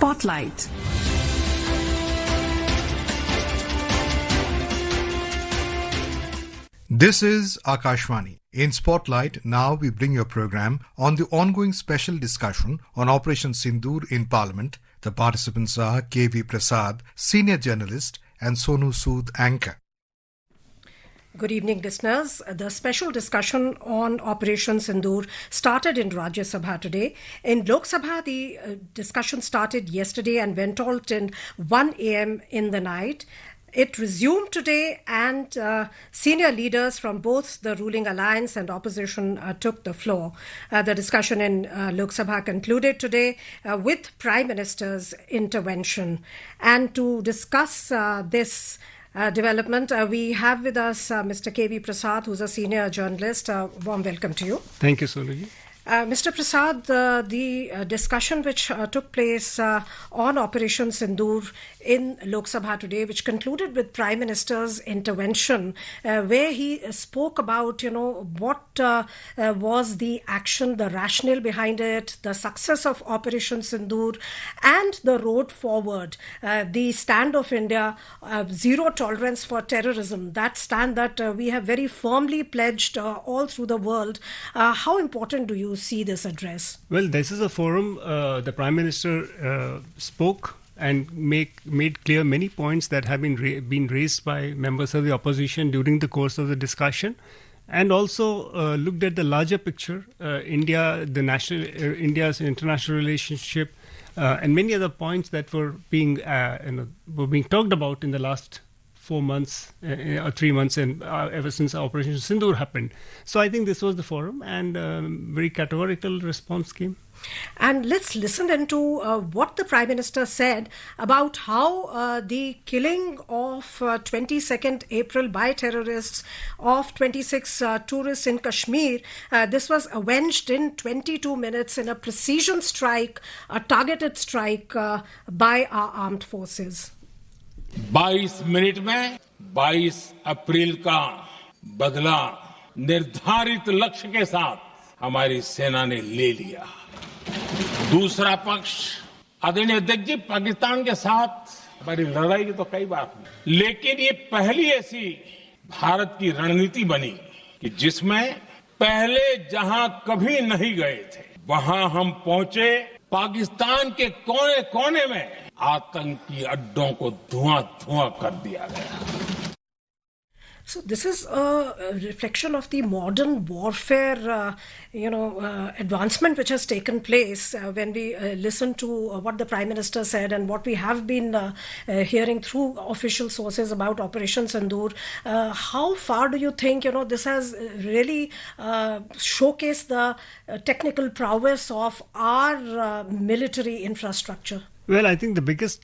Spotlight. This is Akashvani. In Spotlight, now we bring you a program on the ongoing special discussion on Operation Sindoor in Parliament. The participants are K.V. Prasad, senior journalist, and Sonu Sood, anchor. Good evening, listeners. The special discussion on Operation Sindoor started in Rajya Sabha today. In Lok Sabha, the discussion started yesterday and went on till 1 a.m. in the night. It resumed today, and senior leaders from both the ruling alliance and opposition took the floor. The discussion in Lok Sabha concluded today with Prime Minister's intervention. And to discuss this development, we have with us Mr. K.V. Prasad, who's a senior journalist. Warm welcome to you. Thank you, Sonuji. Mr. Prasad, the discussion which took place on Operation Sindoor in Lok Sabha today, which concluded with Prime Minister's intervention, where he spoke about, what was the action, the rationale behind it, the success of Operation Sindoor, and the road forward, the stand of India, zero tolerance for terrorism, that stand that we have very firmly pledged all through the world. How important do you see this address? Well, this is a forum. The Prime Minister spoke and made clear many points that have been raised by members of the opposition during the course of the discussion, and also looked at the larger picture, India's international relationship, and many other points that were being talked about in the last 4 months or 3 months, and ever since Operation Sindoor happened. So I think this was the forum, and very categorical response came. And let's listen into what the Prime Minister said about how the killing of 22nd April by terrorists of 26 tourists in Kashmir, this was avenged in 22 minutes in a precision strike, a targeted strike by our armed forces. 22 minute में 22 अप्रैल का बदला निर्धारित लक्ष्य के साथ हमारी सेना ने ले लिया। दूसरा पक्ष आदरणीय अध्यक्ष जी, पाकिस्तान के साथ हमारी लड़ाई की तो कई बार हुई, लेकिन ये पहली ऐसी भारत की रणनीति बनी कि जिसमें पहले जहां कभी नहीं गए थे वहां हम पहुंचे। पाकिस्तान के कोने कोने में आतंकी अड्डों को धुआं कर दिया गया। So this is a reflection of the modern warfare, advancement which has taken place when we listen to what the Prime Minister said and what we have been hearing through official sources about Operation Sindoor. How far do you think, this has really showcased the technical prowess of our military infrastructure? Well, I think the biggest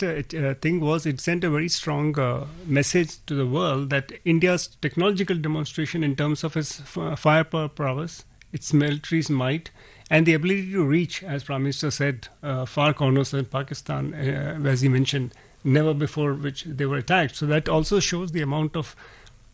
thing was it sent a very strong message to the world that India's technological demonstration in terms of its firepower prowess, its military's might, and the ability to reach, as Prime Minister said, far corners in Pakistan, as he mentioned, never before which they were attacked. So that also shows the amount of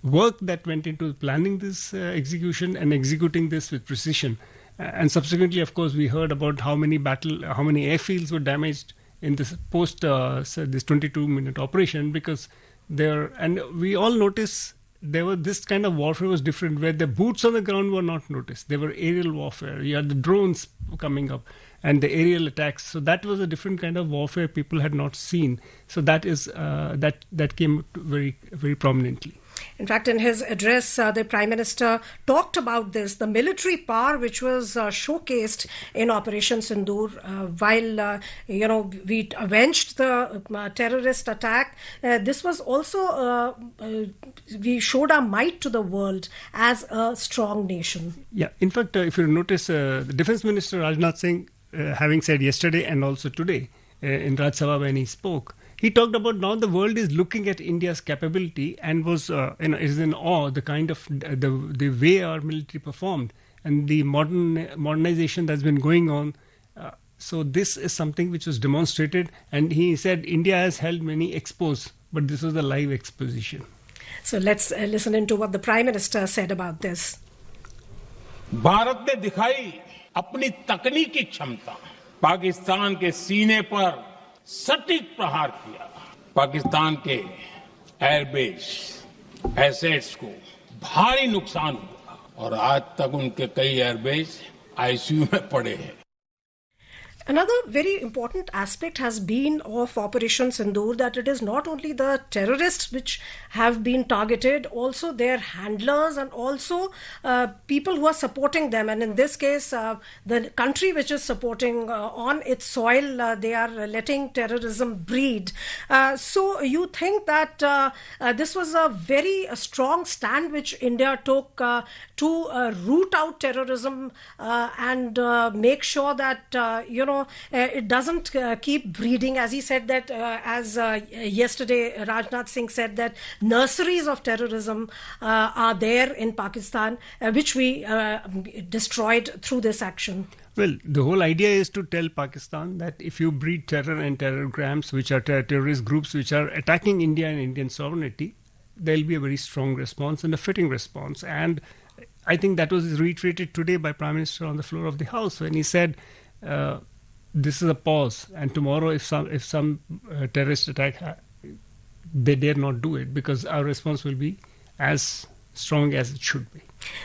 work that went into planning this execution and executing this with precision. And subsequently, of course, we heard about how many airfields were damaged in this this 22-minute operation, because and we all notice this kind of warfare was different, where the boots on the ground were not noticed. There were aerial warfare. You had the drones coming up and the aerial attacks. So that was a different kind of warfare people had not seen. So that is that came very, very prominently. In fact, in his address, the Prime Minister talked about this, the military power which was showcased in Operation Sindoor while, we avenged the terrorist attack. This was also, we showed our might to the world as a strong nation. Yeah, in fact, if you notice, the Defense Minister Rajnath Singh, having said yesterday and also today in Rajya Sabha when he spoke, he talked about now the world is looking at India's capability and was is in awe the kind of the way our military performed and the modernization that's been going on. So this is something which was demonstrated, and he said India has held many expos, but this was a live exposition. So let's listen into what the Prime Minister said about this. Bharat ने दिखाई अपनी तकनीकी क्षमता, पाकिस्तान के सीने पर सटीक प्रहार किया। पाकिस्तान के एयरबेस एसेट्स को भारी नुकसान हुआ और आज तक उनके कई एयरबेस आईसीयू में पड़े हैं। Another very important aspect has been of Operation Sindoor that it is not only the terrorists which have been targeted, also their handlers and also people who are supporting them. And in this case, the country which is supporting on its soil, they are letting terrorism breed. So you think that this was a very strong stand which India took to root out terrorism and make sure that, it doesn't keep breeding. As he said that, yesterday Rajnath Singh said that nurseries of terrorism are there in Pakistan, which we destroyed through this action. Well, the whole idea is to tell Pakistan that if you breed terror and terrorgrams, which are terrorist groups which are attacking India and Indian sovereignty, there will be a very strong response and a fitting response. And I think that was reiterated today by Prime Minister on the floor of the House when he said, this is a pause, and tomorrow if some terrorist attack, they dare not do it, because our response will be as strong as it should be.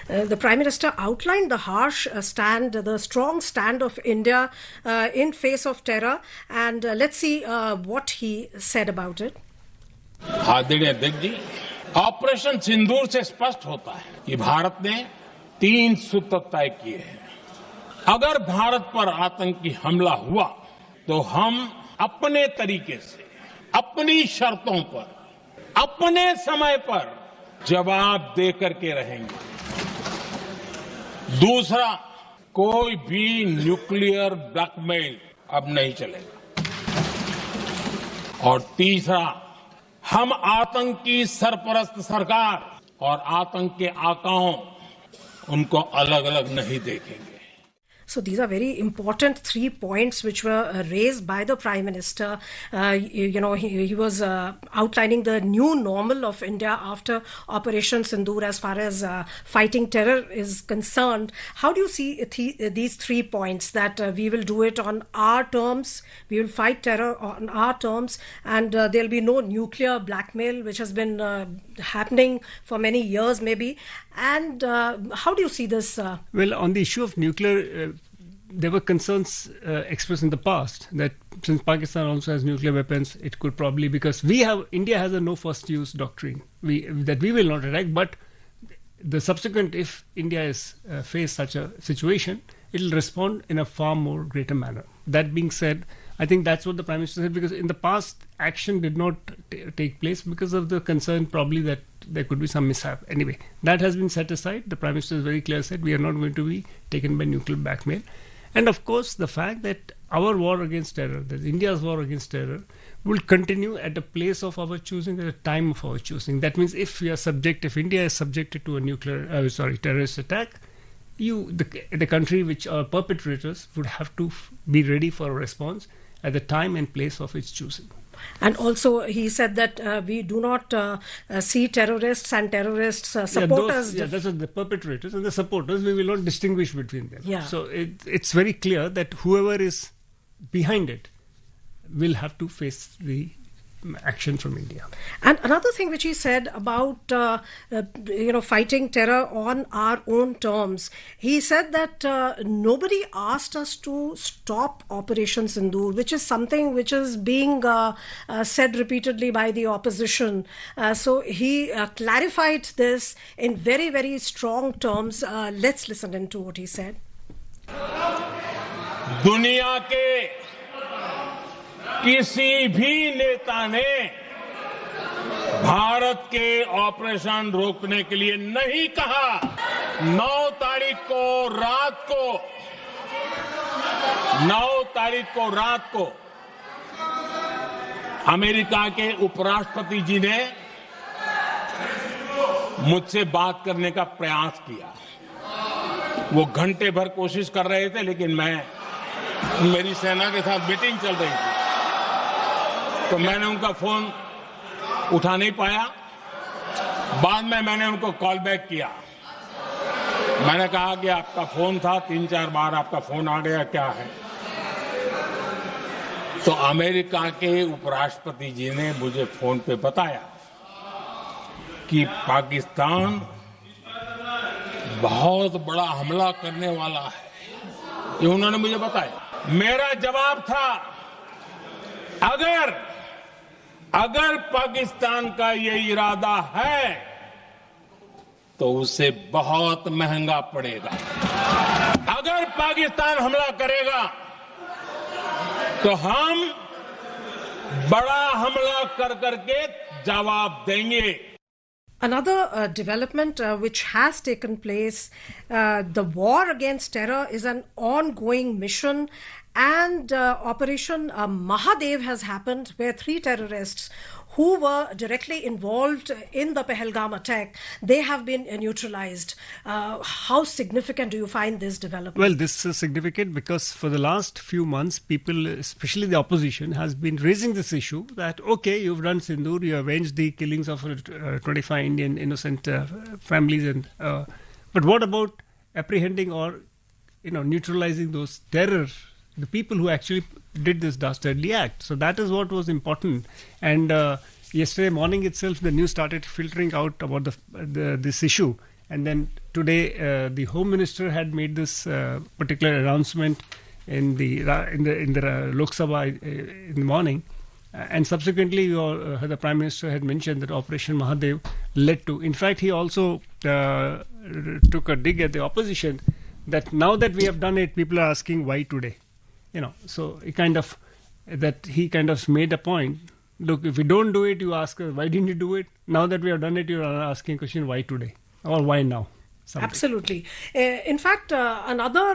The Prime Minister outlined the harsh stand, the strong stand of India in face of terror, and let's see what he said about it. आदरणीय अध्यक्ष जी, operation सिंदूर से स्पष्ट होता है कि भारत ने 3 सूत्र तय किए हैं। अगर भारत पर आतंकी हमला हुआ तो हम अपने तरीके से, अपनी शर्तों पर, अपने समय पर जवाब दे करके रहेंगे। दूसरा, कोई भी न्यूक्लियर ब्लैकमेल अब नहीं चलेगा। और तीसरा, हम आतंकी सरपरस्त सरकार और आतंक के आकाओं उनको अलग अलग नहीं देखेंगे। So these are very important 3 points which were raised by the Prime Minister. He was outlining the new normal of India after Operation Sindoor as far as fighting terror is concerned. How do you see these 3 points, that we will do it on our terms, we will fight terror on our terms, and there will be no nuclear blackmail, which has been happening for many years maybe. And how do you see this? Well, on the issue of nuclear, there were concerns expressed in the past that since Pakistan also has nuclear weapons, it could probably, because India has a no first use doctrine, that we will not attack, but the subsequent, if India is faced such a situation, it will respond in a far more greater manner. That being said, I think that's what the Prime Minister said, because in the past, action did not take place because of the concern probably that there could be some mishap. Anyway, that has been set aside. The Prime Minister is very clear, said we are not going to be taken by nuclear blackmail. And of course, the fact that our war against terror, that India's war against terror, will continue at a place of our choosing, at a time of our choosing. That means if India is subjected to a terrorist attack, the country which are perpetrators would have to be ready for a response at the time and place of its choosing. And also he said that we do not see terrorists and terrorists supporters. Those are the perpetrators and the supporters. We will not distinguish between them. Yeah. So it's very clear that whoever is behind it will have to face the action from India. And another thing which he said about fighting terror on our own terms, he said that nobody asked us to stop Operation Sindoor, which is something which is being said repeatedly by the opposition. So he clarified this in very, very strong terms. Let's listen into what he said. दुनिया के किसी भी नेता ने भारत के operation रोकने के लिए नहीं कहा। 9 तारीख को रात को अमेरिका के उपराष्ट्रपति जी ने मुझसे बात करने का प्रयास किया। वो घंटे भर कोशिश कर रहे थे, लेकिन मेरी सेना के साथ मीटिंग चल रही थी, तो मैंने उनका फोन उठा नहीं पाया। बाद में मैंने उनको कॉल बैक किया। मैंने कहा कि आपका फोन था, 3-4 बार आपका फोन आ गया, क्या है? तो अमेरिका के उपराष्ट्रपति जी ने मुझे फोन पे बताया कि पाकिस्तान बहुत बड़ा हमला करने वाला है, ये उन्होंने मुझे बताया। मेरा जवाब था, अगर पाकिस्तान का ये इरादा है तो उसे बहुत महंगा पड़ेगा। अगर पाकिस्तान हमला करेगा तो हम बड़ा हमला कर करके जवाब देंगे। Another development which has taken place, the war against terror is an ongoing mission, and Operation Mahadev has happened, where 3 terrorists who were directly involved in the Pahalgam attack, they have been neutralized. How significant do you find this development? Well, this is significant because for the last few months, people, especially the opposition, has been raising this issue that, okay, you've done Sindoor, you avenged the killings of 25 Indian innocent families, and but what about apprehending or neutralizing those terror, the people who actually did this dastardly act? So that is what was important. And yesterday morning itself, the news started filtering out about this issue. And then today, the Home Minister had made this particular announcement in the Lok Sabha in the morning. And subsequently, the Prime Minister had mentioned that Operation Mahadev led to. In fact, he also took a dig at the opposition that now that we have done it, people are asking why today. So he kind of made a point. Look, if we don't do it, you ask us, why didn't you do it? Now that we have done it, you are asking question, why today? Or why now? Something. Absolutely. In fact, another,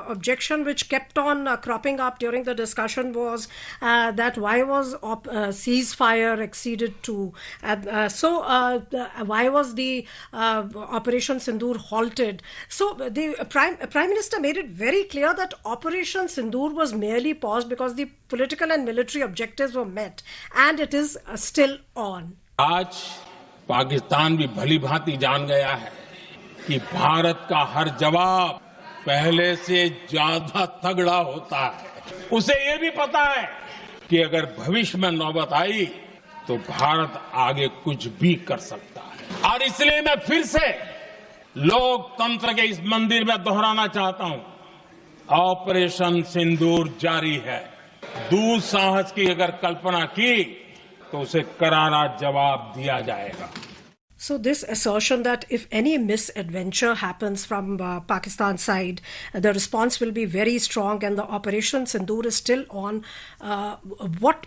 objection which kept on cropping up during the discussion was that why was ceasefire exceeded to? Why was the Operation Sindoor halted? So the Prime Minister made it very clear that Operation Sindoor was merely paused because the political and military objectives were met, and it is still on. आज पाकिस्तान भी भली भांति जान गया है कि भारत का हर जवाब पहले से ज्यादा तगड़ा होता है। उसे ये भी पता है कि अगर भविष्य में नौबत आई तो भारत आगे कुछ भी कर सकता है। और इसलिए मैं फिर से लोकतंत्र के इस मंदिर में दोहराना चाहता हूं, ऑपरेशन सिंदूर जारी है। दुस्साहस की अगर कल्पना की तो उसे करारा जवाब दिया जाएगा। So this assertion that if any misadventure happens from Pakistan's side, the response will be very strong, and the Operation Sindoor is still on. What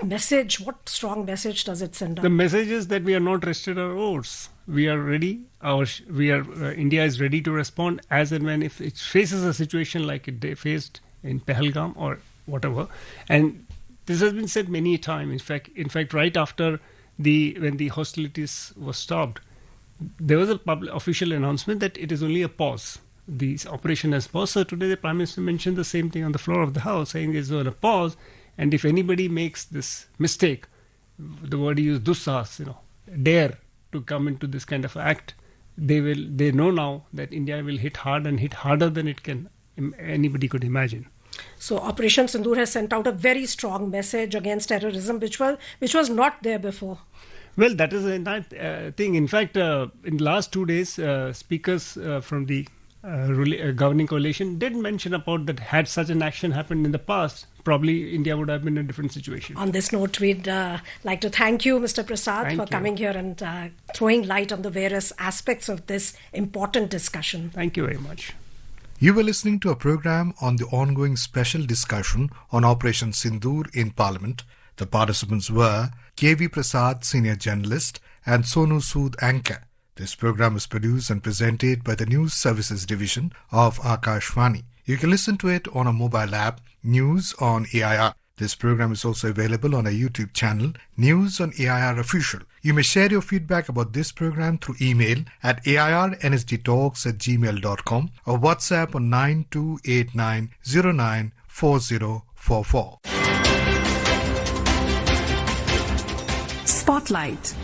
strong message does it send out? The message is that we are not rested our oars. We are ready. India is ready to respond as and when if it faces a situation like it faced in Pahalgam or whatever. And this has been said many times. In fact, right after when the hostilities were stopped, there was a official announcement that it is only a pause. The operation has paused. So today the Prime Minister mentioned the same thing on the floor of the House, saying it's on a pause. And if anybody makes this mistake, the word he used, dussahas, dare to come into this kind of act, they know now that India will hit hard and hit harder than anybody could imagine. So Operation Sindoor has sent out a very strong message against terrorism, which was not there before. Well, that is a thing. In fact, in the last 2 days, speakers from the governing coalition did mention about that had such an action happened in the past, probably India would have been in a different situation. On this note, we'd like to thank you, Mr. Prasad, for coming here and throwing light on the various aspects of this important discussion. Thank you very much. You were listening to a program on the ongoing special discussion on Operation Sindoor in Parliament. The participants were K.V. Prasad, Senior Journalist, and Sonu Sood, Anchor. This program is produced and presented by the News Services Division of Akashvani. You can listen to it on a mobile app, News on AIR. This program is also available on our YouTube channel, News on AIR Official. You may share your feedback about this program through email at airnsdtalks@gmail.com or WhatsApp on 9289094044. Spotlight.